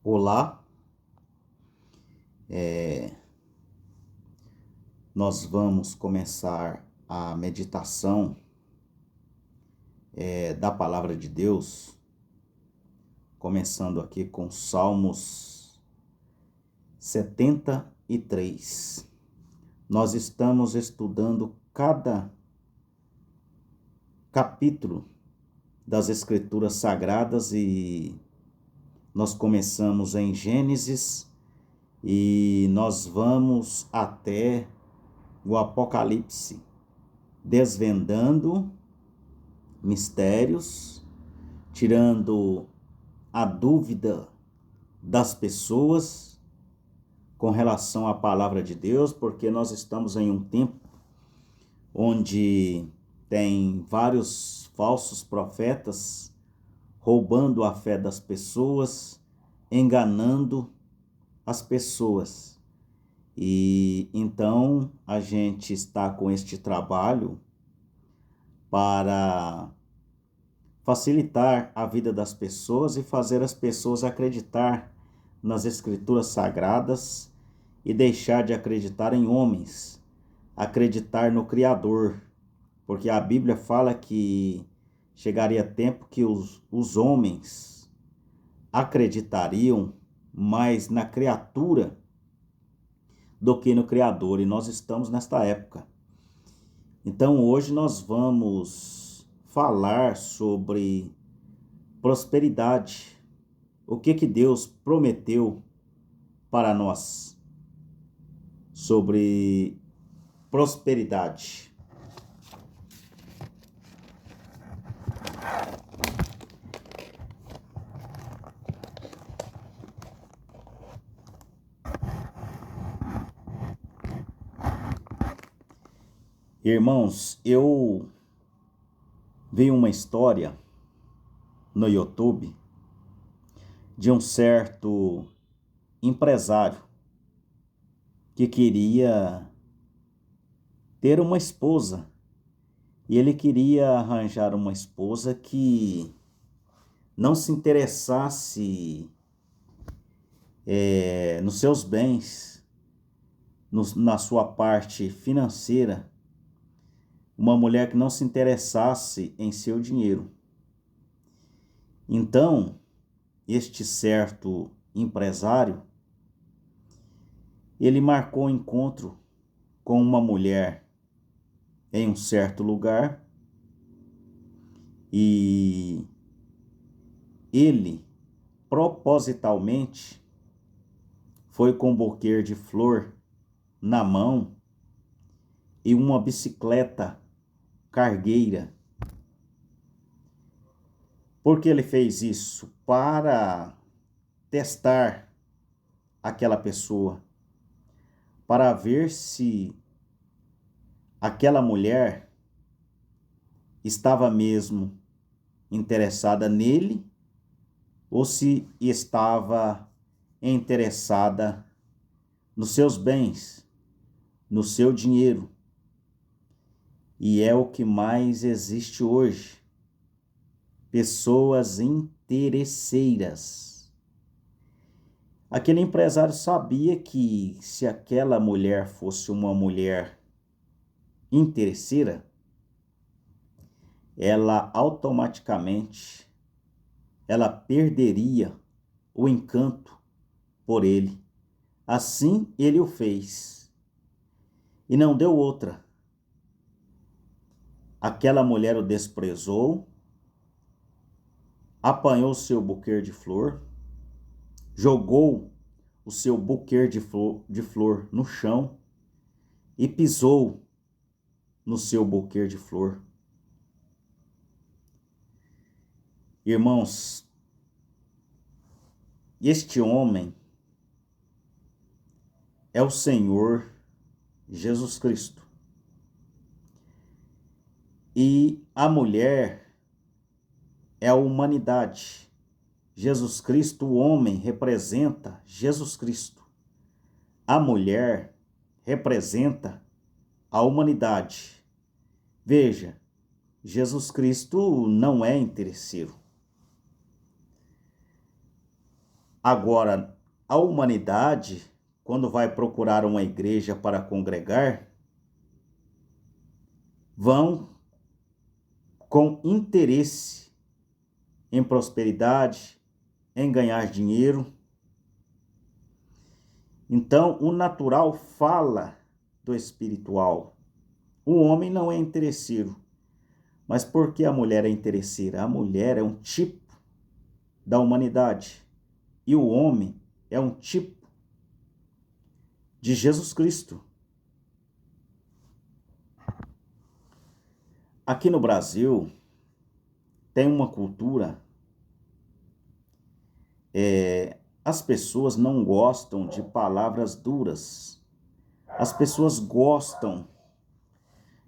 Olá, nós vamos começar a meditação da Palavra de Deus, começando aqui com Salmos 73. Nós estamos estudando cada capítulo das Escrituras Sagradas e nós começamos em Gênesis e nós vamos até o Apocalipse, desvendando mistérios, tirando a dúvida das pessoas com relação à palavra de Deus, porque nós estamos em um tempo onde tem vários falsos profetas roubando a fé das pessoas, enganando as pessoas. E então a gente está com este trabalho para facilitar a vida das pessoas e fazer as pessoas acreditar nas Escrituras Sagradas e deixar de acreditar em homens, acreditar no Criador, porque a Bíblia fala que chegaria tempo que os homens acreditariam mais na criatura do que no Criador, e nós estamos nesta época. Então hoje nós vamos falar sobre prosperidade. O que Deus prometeu para nós sobre prosperidade. Irmãos, eu vi uma história no YouTube de um certo empresário que queria ter uma esposa e ele queria arranjar uma esposa que não se interessasse nos seus bens, na sua parte financeira, uma mulher que não se interessasse em seu dinheiro. Então, este certo empresário, ele marcou um encontro com uma mulher em um certo lugar e ele propositalmente foi com um buquê de flor na mão e uma bicicleta cargueira. Por que ele fez isso? Para testar aquela pessoa, para ver se aquela mulher estava mesmo interessada nele ou se estava interessada nos seus bens, no seu dinheiro. E é o que mais existe hoje. Pessoas interesseiras. Aquele empresário sabia que se aquela mulher fosse uma mulher interesseira, ela automaticamente perderia o encanto por ele. Assim ele o fez. E não deu outra. Aquela mulher o desprezou, apanhou seu buquê de flor, jogou o seu buquê de flor no chão e pisou no seu buquê de flor. Irmãos, este homem é o Senhor Jesus Cristo. E a mulher é a humanidade. Jesus Cristo, o homem, representa Jesus Cristo. A mulher representa a humanidade. Veja, Jesus Cristo não é interesseiro. Agora, a humanidade, quando vai procurar uma igreja para congregar, vão com interesse em prosperidade, em ganhar dinheiro. Então, o natural fala do espiritual. O homem não é interesseiro. Mas por que a mulher é interesseira? A mulher é um tipo da humanidade. E o homem é um tipo de Jesus Cristo. Aqui no Brasil, tem uma cultura, as pessoas não gostam de palavras duras. As pessoas gostam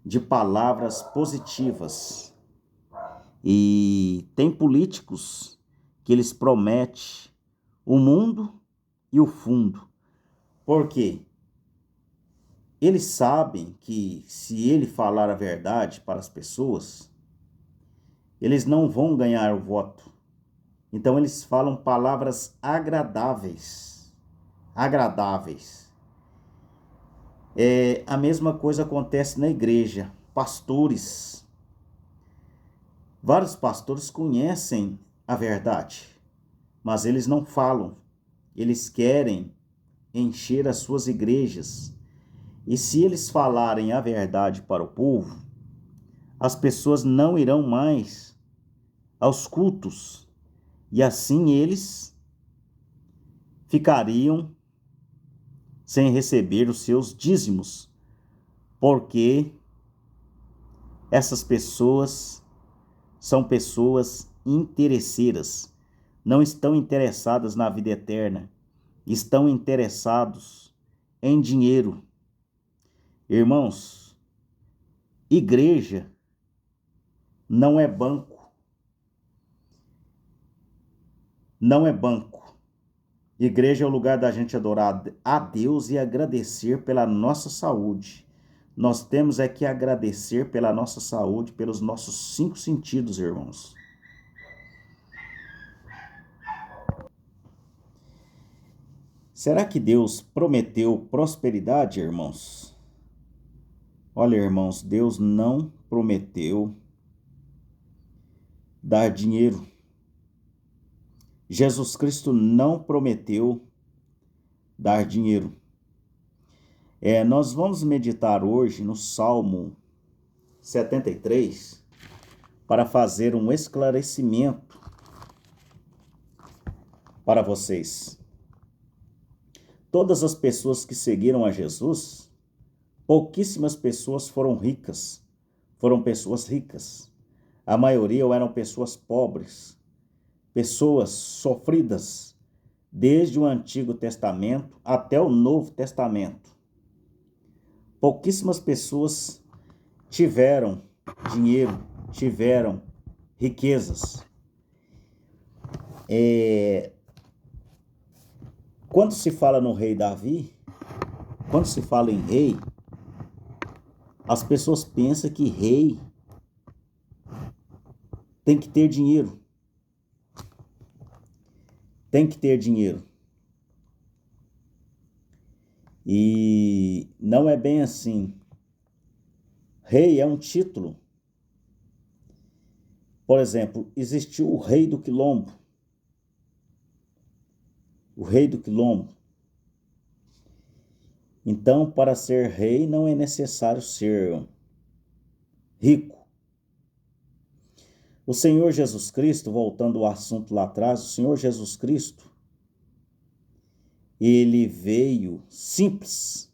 de palavras positivas. E tem políticos que eles prometem o mundo e o fundo. Por quê? Eles sabem que se ele falar a verdade para as pessoas, eles não vão ganhar o voto. Então eles falam palavras agradáveis. Agradáveis. A mesma coisa acontece na igreja. Pastores. Vários pastores conhecem a verdade, mas eles não falam. Eles querem encher as suas igrejas. E se eles falarem a verdade para o povo, as pessoas não irão mais aos cultos. E assim eles ficariam sem receber os seus dízimos, porque essas pessoas são pessoas interesseiras, não estão interessadas na vida eterna, estão interessados em dinheiro. Irmãos, igreja não é banco. Não é banco. Igreja é o lugar da gente adorar a Deus e agradecer pela nossa saúde. Nós temos é que agradecer pela nossa saúde, pelos nossos 5 sentidos, irmãos. Será que Deus prometeu prosperidade, irmãos? Olha, irmãos, Deus não prometeu dar dinheiro. Jesus Cristo não prometeu dar dinheiro. Nós vamos meditar hoje no Salmo 73 para fazer um esclarecimento para vocês. Todas as pessoas que seguiram a Jesus, pouquíssimas pessoas foram ricas, foram pessoas ricas. A maioria eram pessoas pobres, pessoas sofridas, desde o Antigo Testamento até o Novo Testamento. Pouquíssimas pessoas tiveram dinheiro, tiveram riquezas. Quando se fala no rei Davi, quando se fala em rei, as pessoas pensam que rei tem que ter dinheiro. Tem que ter dinheiro. E não é bem assim. Rei é um título. Por exemplo, existiu o rei do Quilombo. O rei do Quilombo. Então, para ser rei, não é necessário ser rico. O Senhor Jesus Cristo, voltando ao assunto lá atrás, o Senhor Jesus Cristo, ele veio simples.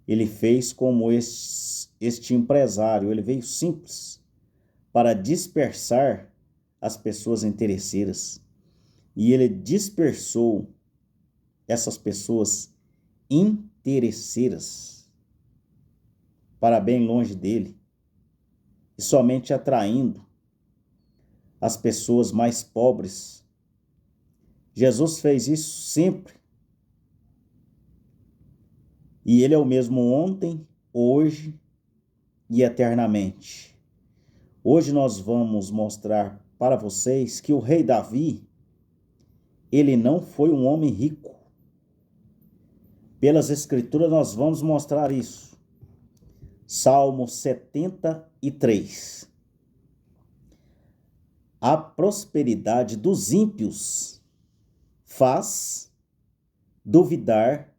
Ele fez como este empresário, ele veio simples para dispersar as pessoas interesseiras. E ele dispersou essas pessoas interesseiras para bem longe dele, e somente atraindo as pessoas mais pobres. Jesus fez isso sempre. E ele é o mesmo ontem, hoje e eternamente. Hoje nós vamos mostrar para vocês que o rei Davi, ele não foi um homem rico. Pelas Escrituras nós vamos mostrar isso. Salmo 73. A prosperidade dos ímpios faz duvidar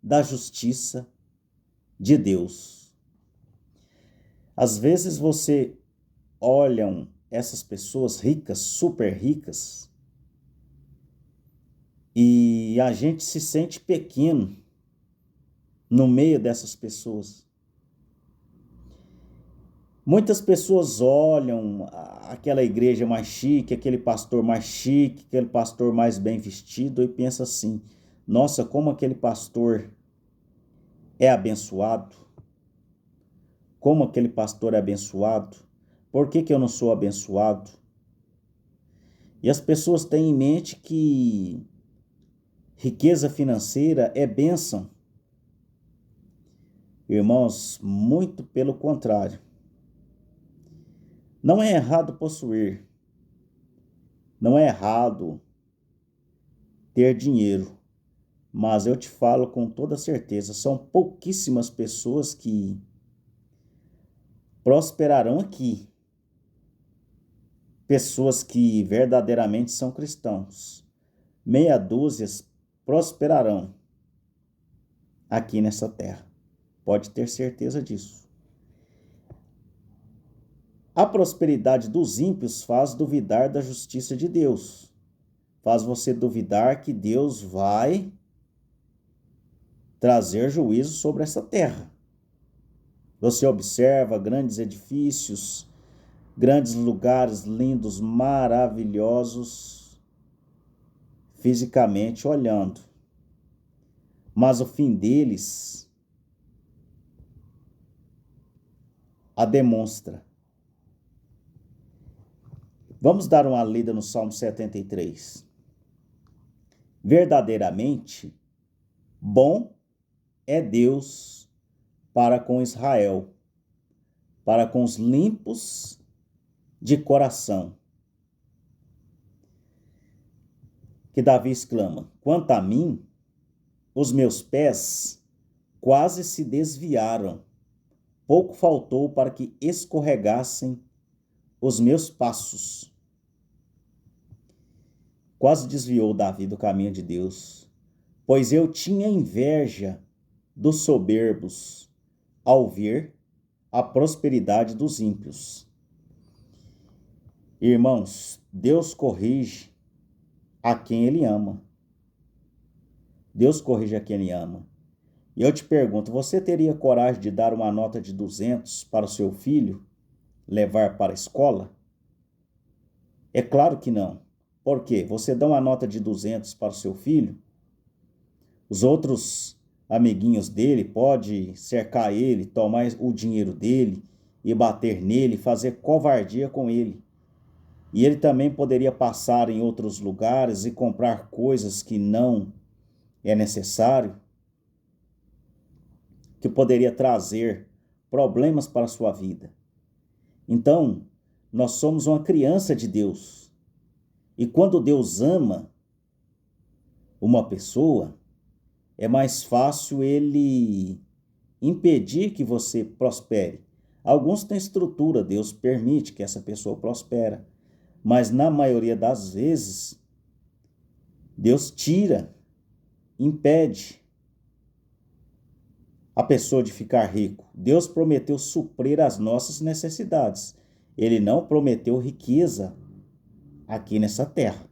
da justiça de Deus. Às vezes você olha essas pessoas ricas, super ricas, e a gente se sente pequeno no meio dessas pessoas. Muitas pessoas olham aquela igreja mais chique, aquele pastor mais chique, aquele pastor mais bem vestido e pensa assim: nossa, como aquele pastor é abençoado. Como aquele pastor é abençoado. Por que eu não sou abençoado? E as pessoas têm em mente que riqueza financeira é bênção. Irmãos, muito pelo contrário. Não é errado possuir. Não é errado ter dinheiro. Mas eu te falo com toda certeza, são pouquíssimas pessoas que prosperarão aqui. Pessoas que verdadeiramente são cristãos. Meia dúzia prosperarão aqui nessa terra. Pode ter certeza disso. A prosperidade dos ímpios faz duvidar da justiça de Deus. Faz você duvidar que Deus vai trazer juízo sobre essa terra. Você observa grandes edifícios, grandes lugares lindos, maravilhosos, fisicamente olhando. Mas o fim deles a demonstra. Vamos dar uma lida no Salmo 73. Verdadeiramente, bom é Deus para com Israel, para com os limpos de coração. Que Davi exclama: quanto a mim, os meus pés quase se desviaram, pouco faltou para que escorregassem os meus passos. Quase desviou Davi do caminho de Deus, pois eu tinha inveja dos soberbos ao ver a prosperidade dos ímpios. Irmãos, Deus corrige a quem Ele ama. Deus corrige a quem Ele ama. E eu te pergunto, você teria coragem de dar uma nota de 200 para o seu filho levar para a escola? É claro que não. Por quê? Você dá uma nota de 200 para o seu filho, os outros amiguinhos dele podem cercar ele, tomar o dinheiro dele e bater nele, fazer covardia com ele. E ele também poderia passar em outros lugares e comprar coisas que não é necessário, que poderia trazer problemas para a sua vida. Então, nós somos uma criança de Deus. E quando Deus ama uma pessoa, é mais fácil Ele impedir que você prospere. Alguns têm estrutura, Deus permite que essa pessoa prospere. Mas na maioria das vezes, Deus tira, impede a pessoa de ficar rico. Deus prometeu suprir as nossas necessidades. Ele não prometeu riqueza aqui nessa terra.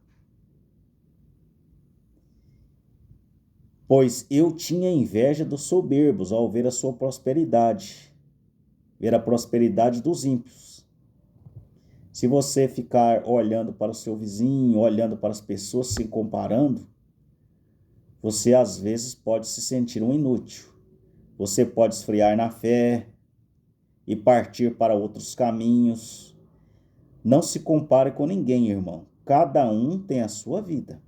Pois eu tinha inveja dos soberbos ao ver a sua prosperidade, ver a prosperidade dos ímpios. Se você ficar olhando para o seu vizinho, olhando para as pessoas, se comparando, você às vezes pode se sentir um inútil. Você pode esfriar na fé e partir para outros caminhos. Não se compare com ninguém, irmão. Cada um tem a sua vida.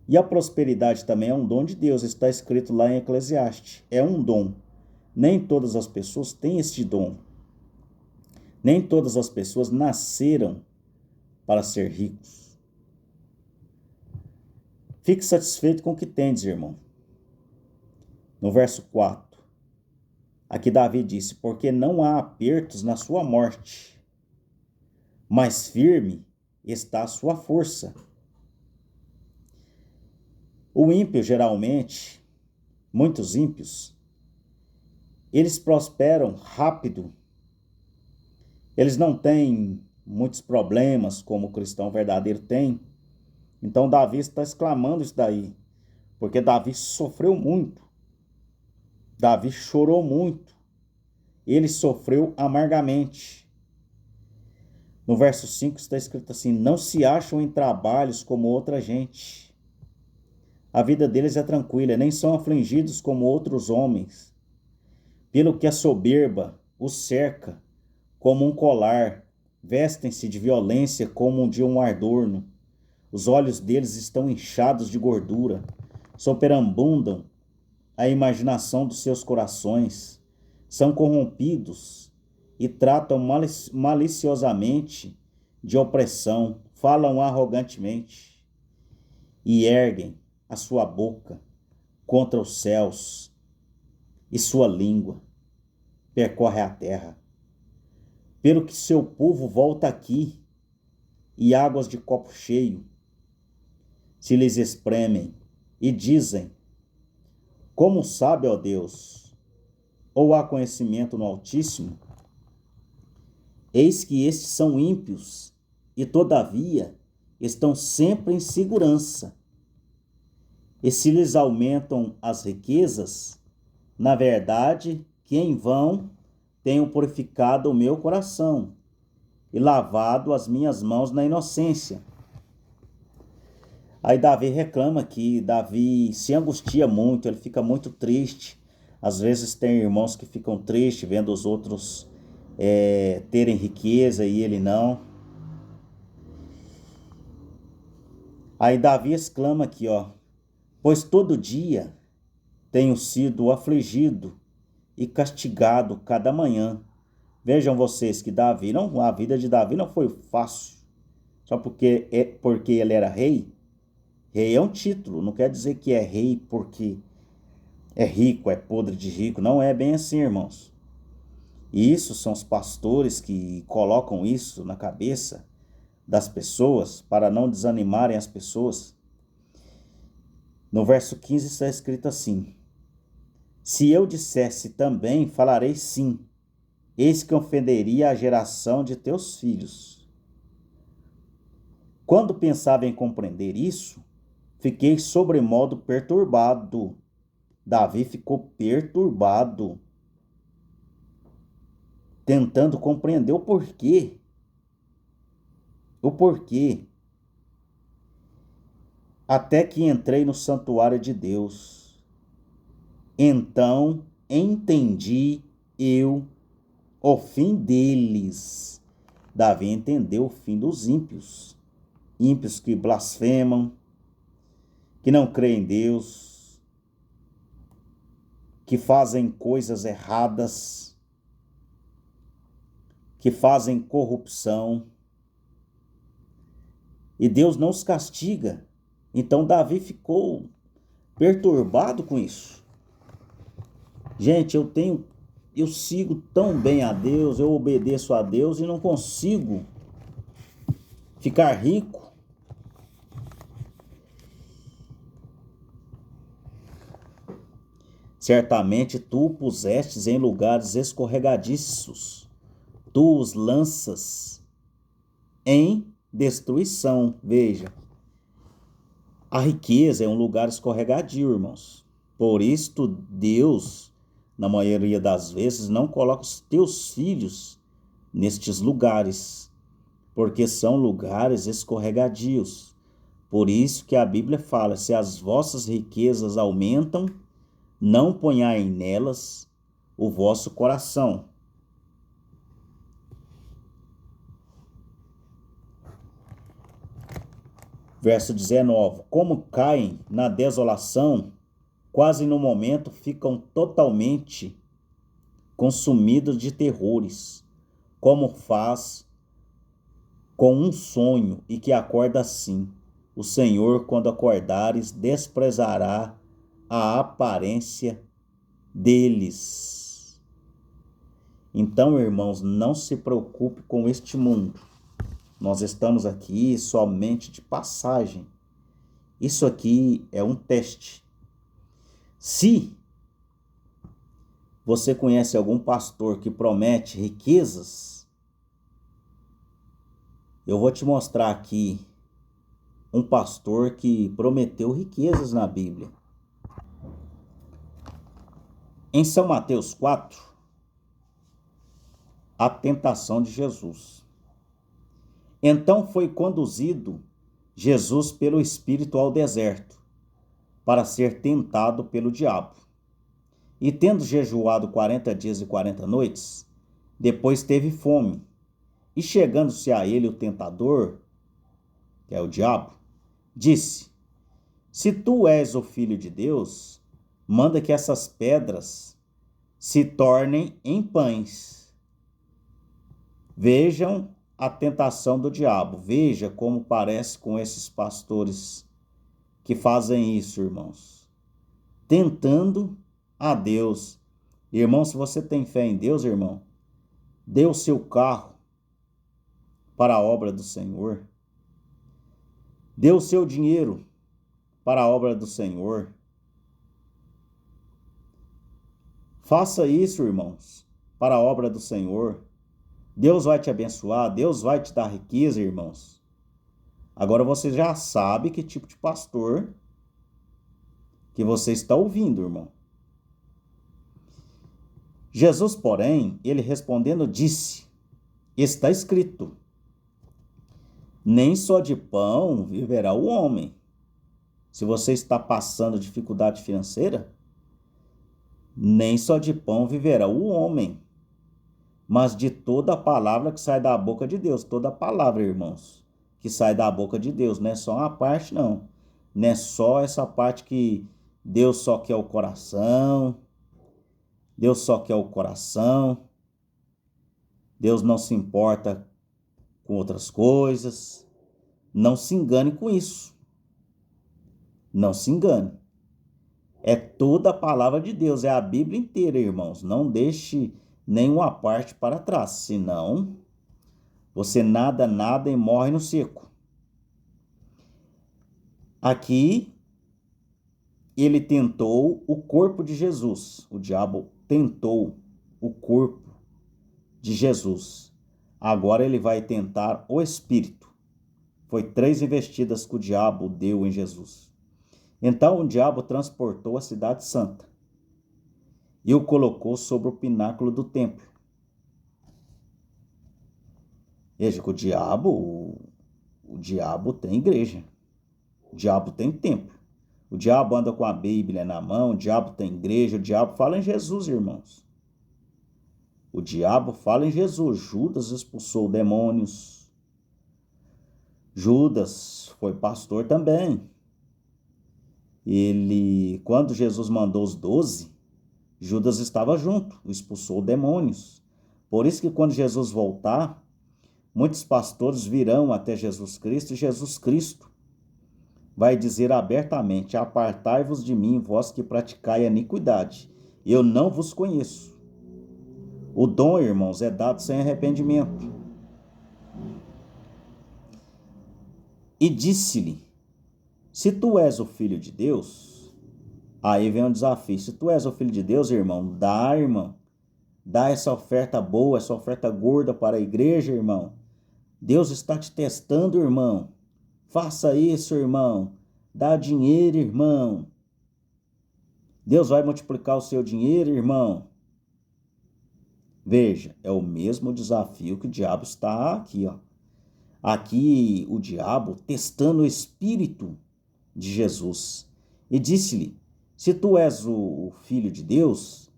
E a prosperidade também é um dom de Deus, está escrito lá em Eclesiastes. É um dom. Nem todas as pessoas têm este dom. Nem todas as pessoas nasceram para ser ricos. Fique satisfeito com o que tendes, irmão. No verso 4, aqui Davi disse: porque não há apertos na sua morte, mas firme está a sua força. O ímpio, geralmente, muitos ímpios, eles prosperam rápido. Eles não têm muitos problemas como o cristão verdadeiro tem. Então Davi está exclamando isso daí, porque Davi sofreu muito. Davi chorou muito. Ele sofreu amargamente. No verso 5 está escrito assim: não se acham em trabalhos como outra gente. A vida deles é tranquila, nem são afligidos como outros homens. Pelo que a soberba os cerca como um colar, vestem-se de violência como de um adorno. Os olhos deles estão inchados de gordura, superabundam a imaginação dos seus corações, são corrompidos e tratam maliciosamente de opressão, falam arrogantemente e erguem a sua boca contra os céus, e sua língua percorre a terra. Pelo que seu povo volta aqui, e águas de copo cheio se lhes espremem, e dizem: como sabe, ó Deus, ou há conhecimento no Altíssimo? Eis que estes são ímpios, e todavia estão sempre em segurança. E se lhes aumentam as riquezas, na verdade, que em vão tenho purificado o meu coração e lavado as minhas mãos na inocência. Aí Davi reclama que Davi se angustia muito, ele fica muito triste. Às vezes tem irmãos que ficam tristes vendo os outros terem riqueza e ele não. Aí Davi exclama aqui, ó: pois todo dia tenho sido afligido e castigado cada manhã. Vejam vocês que a vida de Davi não foi fácil, só porque ele era rei. Rei é um título, não quer dizer que é rei porque é rico, é podre de rico. Não é bem assim, irmãos. E isso são os pastores que colocam isso na cabeça das pessoas para não desanimarem as pessoas. No verso 15 está escrito assim: se eu dissesse também, falarei sim, eis que ofenderia a geração de teus filhos. Quando pensava em compreender isso, fiquei sobremodo perturbado. Davi ficou perturbado, tentando compreender o porquê. O porquê. Até que entrei no santuário de Deus. Então entendi eu o fim deles. Davi entendeu o fim dos ímpios. Ímpios que blasfemam, que não creem em Deus, que fazem coisas erradas, que fazem corrupção. E Deus não os castiga. Então Davi ficou perturbado com isso. Gente, eu sigo tão bem a Deus, eu obedeço a Deus e não consigo ficar rico. Certamente tu o pusestes em lugares escorregadiços, tu os lanças em destruição. Veja, a riqueza é um lugar escorregadio, irmãos. Por isso Deus, na maioria das vezes, não coloca os teus filhos nestes lugares, porque são lugares escorregadios. Por isso que a Bíblia fala: se as vossas riquezas aumentam, não ponhai nelas o vosso coração. Verso 19: como caem na desolação, quase no momento ficam totalmente consumidos de terrores, como faz com um sonho e que acorda assim. o Senhor, quando acordares, desprezará a aparência deles. Então, irmãos, não se preocupe com este mundo. Nós estamos aqui somente de passagem. Isso aqui é um teste. Se você conhece algum pastor que promete riquezas, eu vou te mostrar aqui um pastor que prometeu riquezas na Bíblia. Em São Mateus 4, a tentação de Jesus. Então foi conduzido Jesus pelo Espírito ao deserto, para ser tentado pelo diabo. E tendo jejuado 40 dias e 40 noites, depois teve fome. E chegando-se a ele o tentador, que é o diabo, disse: Se tu és o Filho de Deus, manda que essas pedras se tornem em pães. Vejam a tentação do diabo. Veja como parece com esses pastores que fazem isso, irmãos. Tentando a Deus. Irmão, se você tem fé em Deus, irmão, dê o seu carro para a obra do Senhor. Dê o seu dinheiro para a obra do Senhor. Faça isso, irmãos, para a obra do Senhor. Deus vai te abençoar, Deus vai te dar riqueza, irmãos. Agora você já sabe que tipo de pastor que você está ouvindo, irmão. Jesus, porém, ele respondendo disse: Está escrito, nem só de pão viverá o homem. Se você está passando dificuldade financeira, nem só de pão viverá o homem, mas de toda a palavra que sai da boca de Deus. Toda a palavra, irmãos, que sai da boca de Deus. Não é só uma parte, não. Não é só essa parte que Deus só quer o coração. Deus só quer o coração. Deus não se importa com outras coisas. Não se engane com isso. Não se engane. É toda a palavra de Deus, é a Bíblia inteira, irmãos. Não deixe nenhuma parte para trás, senão você nada e morre no seco. Aqui, ele tentou o corpo de Jesus. O diabo tentou o corpo de Jesus. Agora ele vai tentar o espírito. Foi 3 investidas que o diabo deu em Jesus. Então o diabo transportou a cidade santa e o colocou sobre o pináculo do templo. Veja que o diabo tem igreja. O diabo tem templo. O diabo anda com a Bíblia na mão, o diabo tem igreja, o diabo fala em Jesus, irmãos. O diabo fala em Jesus. Judas expulsou demônios. Judas foi pastor também. Quando Jesus mandou os 12, Judas estava junto, expulsou demônios. Por isso que quando Jesus voltar, muitos pastores virão até Jesus Cristo, e Jesus Cristo vai dizer abertamente: Apartai-vos de mim, vós que praticai a iniquidade, eu não vos conheço. O dom, irmãos, é dado sem arrependimento. E disse-lhe: Se tu és o Filho de Deus, aí vem um desafio. Se tu és o Filho de Deus, irmão, dá essa oferta boa, essa oferta gorda para a igreja, irmão. Deus está te testando, irmão. Faça isso, irmão. Dá dinheiro, irmão. Deus vai multiplicar o seu dinheiro, irmão. Veja, é o mesmo desafio que o diabo está aqui, ó. Aqui o diabo testando o espírito de Jesus. E disse-lhe: Se tu és o Filho de Deus,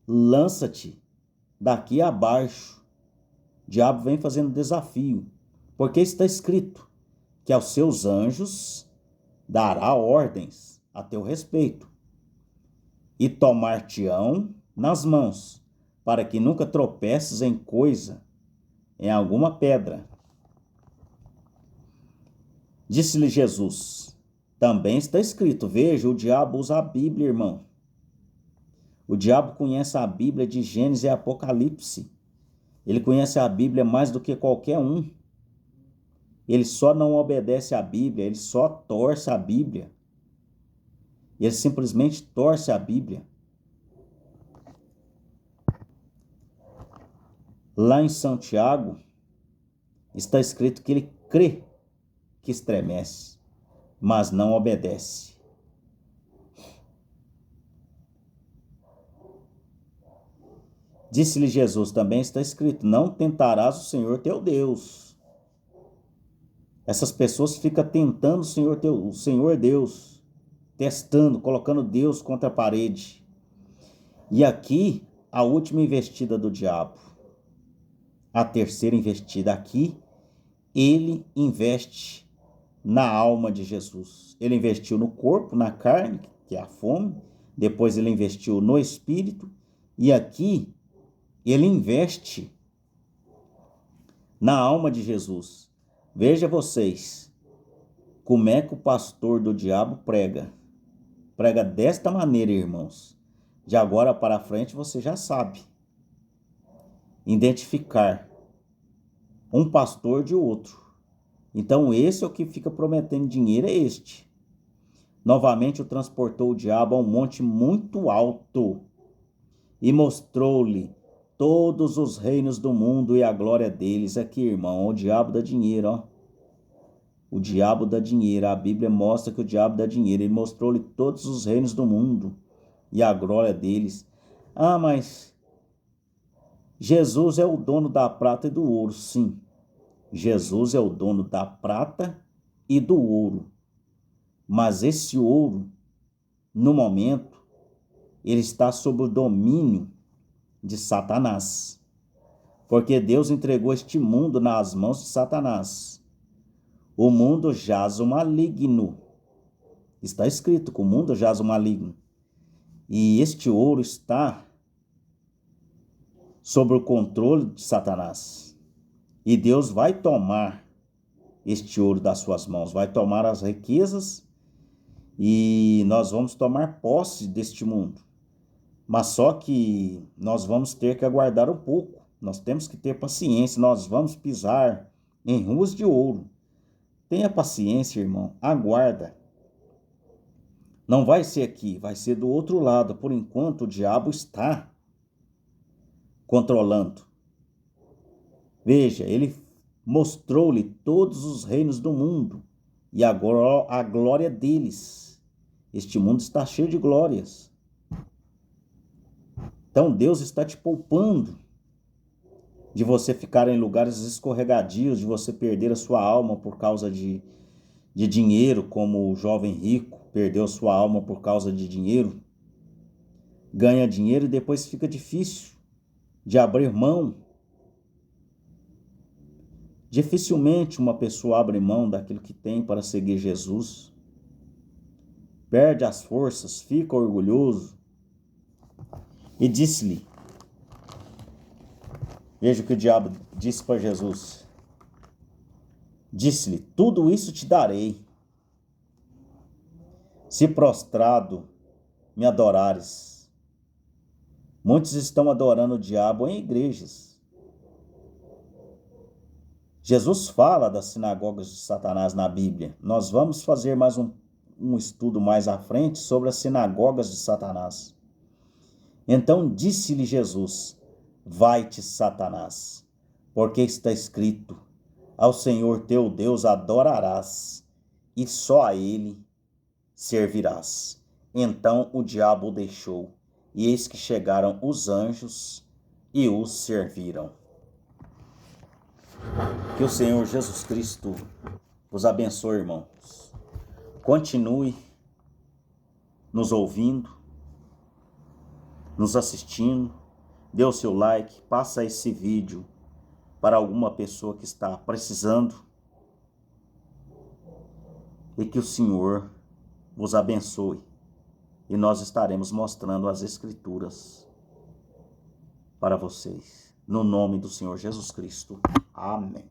lança-te daqui abaixo. O diabo vem fazendo desafio, porque está escrito que aos seus anjos dará ordens a teu respeito, e tomar-te-ão nas mãos, para que nunca tropeces em alguma pedra. Disse-lhe Jesus, também está escrito. Veja, o diabo usa a Bíblia, irmão. O diabo conhece a Bíblia de Gênesis e Apocalipse. Ele conhece a Bíblia mais do que qualquer um. Ele só não obedece à Bíblia, ele só torce a Bíblia. Ele simplesmente torce a Bíblia. Lá em Santiago, está escrito que ele crê que estremece, mas não obedece. Disse-lhe Jesus, também está escrito, não tentarás o Senhor teu Deus. Essas pessoas ficam tentando o Senhor Deus, testando, colocando Deus contra a parede. E aqui, a última investida do diabo. A terceira investida aqui, ele investe na alma de Jesus. Ele investiu no corpo, na carne, que é a fome. Depois ele investiu no espírito. E aqui, ele investe na alma de Jesus. Veja vocês, como é que o pastor do diabo prega. Prega desta maneira, irmãos. De agora para frente você já sabe identificar um pastor de outro. Então esse é o que fica prometendo dinheiro, é este. Novamente o transportou o diabo a um monte muito alto e mostrou-lhe todos os reinos do mundo e a glória deles. Aqui, irmão, o diabo dá dinheiro, ó. O diabo dá dinheiro. A Bíblia mostra que o diabo dá dinheiro. Ele mostrou-lhe todos os reinos do mundo e a glória deles. Ah, mas Jesus é o dono da prata e do ouro. Sim, Jesus é o dono da prata e do ouro. Mas esse ouro, no momento, ele está sob o domínio de Satanás. Porque Deus entregou este mundo nas mãos de Satanás. O mundo jaz o maligno. Está escrito que o mundo jaz o maligno. E este ouro está sob o controle de Satanás. E Deus vai tomar este ouro das suas mãos, vai tomar as riquezas e nós vamos tomar posse deste mundo. Mas só que nós vamos ter que aguardar um pouco. Nós temos que ter paciência, nós vamos pisar em ruas de ouro. Tenha paciência, irmão, aguarda. Não vai ser aqui, vai ser do outro lado. Por enquanto, o diabo está controlando. Veja, ele mostrou-lhe todos os reinos do mundo e agora a glória deles. Este mundo está cheio de glórias. Então Deus está te poupando de você ficar em lugares escorregadios, de você perder a sua alma por causa de dinheiro, como o jovem rico perdeu sua alma por causa de dinheiro. Ganha dinheiro e depois fica difícil de abrir mão. Dificilmente uma pessoa abre mão daquilo que tem para seguir Jesus. Perde as forças, fica orgulhoso. E disse-lhe, veja o que o diabo disse para Jesus. Disse-lhe, tudo isso te darei, se prostrado me adorares. Muitos estão adorando o diabo em igrejas. Jesus fala das sinagogas de Satanás na Bíblia. Nós vamos fazer mais um estudo mais à frente sobre as sinagogas de Satanás. Então disse-lhe Jesus, vai-te, Satanás, porque está escrito, ao Senhor teu Deus adorarás, e só a ele servirás. Então o diabo o deixou, e eis que chegaram os anjos e os serviram. Que o Senhor Jesus Cristo vos abençoe, irmãos. Continue nos ouvindo, nos assistindo. Dê o seu like, passa esse vídeo para alguma pessoa que está precisando. E que o Senhor vos abençoe. E nós estaremos mostrando as Escrituras para vocês. No nome do Senhor Jesus Cristo. Amém.